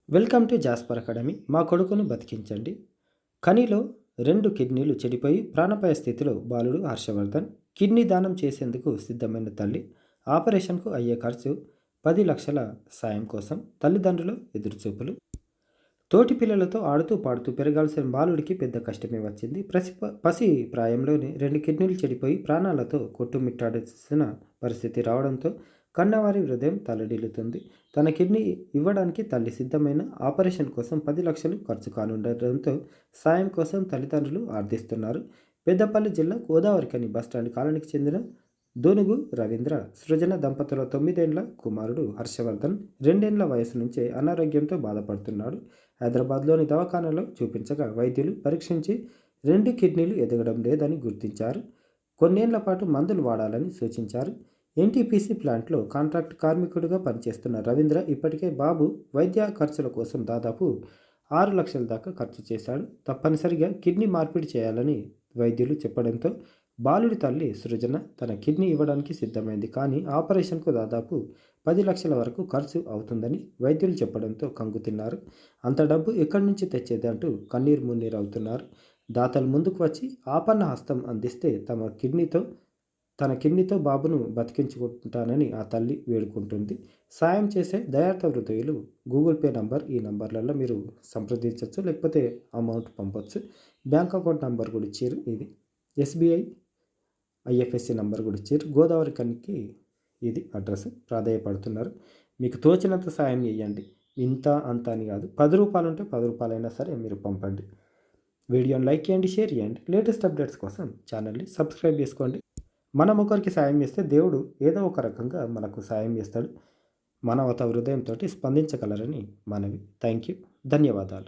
Welcome to Jasper academy. మా కొడుకును బతికించండి. కనిలో 2 కిడ్నీలు చెడిపోయి ప్రాణాపాయ స్థితిలో బాలుడు హర్షవర్ధన్. కిడ్నీ దానం చేసేందుకు సిద్ధమైన తల్లి. ఆపరేషన్కు అయ్యే ఖర్చు 10 లక్షల సాయం కోసం తల్లిదండ్రులు ఎదురుచూపులు. తోటి పిల్లలతో ఆడుతూ పాడుతూ పెరగాల్సిన బాలుడికి పెద్ద కష్టమే వచ్చింది. పసి ప్రాయంలోనే 2 కిడ్నీలు చెడిపోయి ప్రాణాలతో కొట్టుమిట్టాడాల్సిన పరిస్థితి రావడంతో కన్నవారి హృదయం తల్లడిల్లుతుంది. తన కిడ్నీ ఇవ్వడానికి తల్లి సిద్ధమైన ఆపరేషన్ కోసం 10 లక్షలు ఖర్చు కానుండటంతో సాయం కోసం తల్లిదండ్రులు ఆర్థిస్తున్నారు. పెద్దపల్లి జిల్లా గోదావరిఖని బస్టాండ్ కాలనీకి చెందిన దోనుగు రవీంద్ర, సృజన దంపతుల 9 ఏళ్ల కుమారుడు హర్షవర్ధన్ 2 ఏళ్ల వయసు నుంచే అనారోగ్యంతో బాధపడుతున్నాడు. హైదరాబాద్లోని దవాఖానాలో చూపించగా వైద్యులు పరీక్షించి 2 కిడ్నీలు ఎదగడం లేదని గుర్తించారు. కొన్నేళ్ల పాటు మందులు వాడాలని సూచించారు. ఎన్టీపీసీ ప్లాంట్లో కాంట్రాక్ట్ కార్మికుడిగా పనిచేస్తున్న రవీంద్ర ఇప్పటికే బాబు వైద్య ఖర్చుల కోసం దాదాపు 6 లక్షల దాకా ఖర్చు చేశాడు. తప్పనిసరిగా కిడ్నీ మార్పిడి చేయాలని వైద్యులు చెప్పడంతో బాలుడి తల్లి సృజన తన కిడ్నీ ఇవ్వడానికి సిద్ధమైంది. కానీ ఆపరేషన్కు దాదాపు 10 లక్షల వరకు ఖర్చు అవుతుందని వైద్యులు చెప్పడంతో కంగుతిన్నారు. అంత డబ్బు ఎక్కడి నుంచి తెచ్చేదంటూ కన్నీరు మున్నీరు అవుతున్నారు. దాతలు ముందుకు వచ్చి ఆపన్న హస్తం అందిస్తే తన కిడ్నీతో బాబును బతికించుకుంటానని ఆ తల్లి వేడుకుంటుంది. సాయం చేసే దయార్థ హృదయులు గూగుల్ పే నంబర్, ఈ నంబర్లలో మీరు సంప్రదించవచ్చు, లేకపోతే అమౌంట్ పంపవచ్చు. బ్యాంక్ అకౌంట్ నంబర్ కూడా ఇచ్చారు. ఇది ఎస్బీఐ ఐఎఫ్ఎస్సి నంబర్ కూడా ఇచ్చారు. గోదావరి కనికి ఇది అడ్రస్. ప్రాధాయపడుతున్నారు. మీకు తోచినంత సాయం చేయండి. ఇంత అంత అని కాదు. 10 రూపాయలు ఉంటే 10 రూపాయలైనా సరే మీరు పంపండి. వీడియోని లైక్ చేయండి, షేర్ చేయండి. లేటెస్ట్ అప్డేట్స్ కోసం ఛానల్ని సబ్స్క్రైబ్ చేసుకోండి. మనం ఒకరికి సాయం చేస్తే దేవుడు ఏదో ఒక రకంగా మనకు సాయం చేస్తాడు. మానవతా హృదయంతో స్పందించగలరని మనవి. Thank you. ధన్యవాదాలు.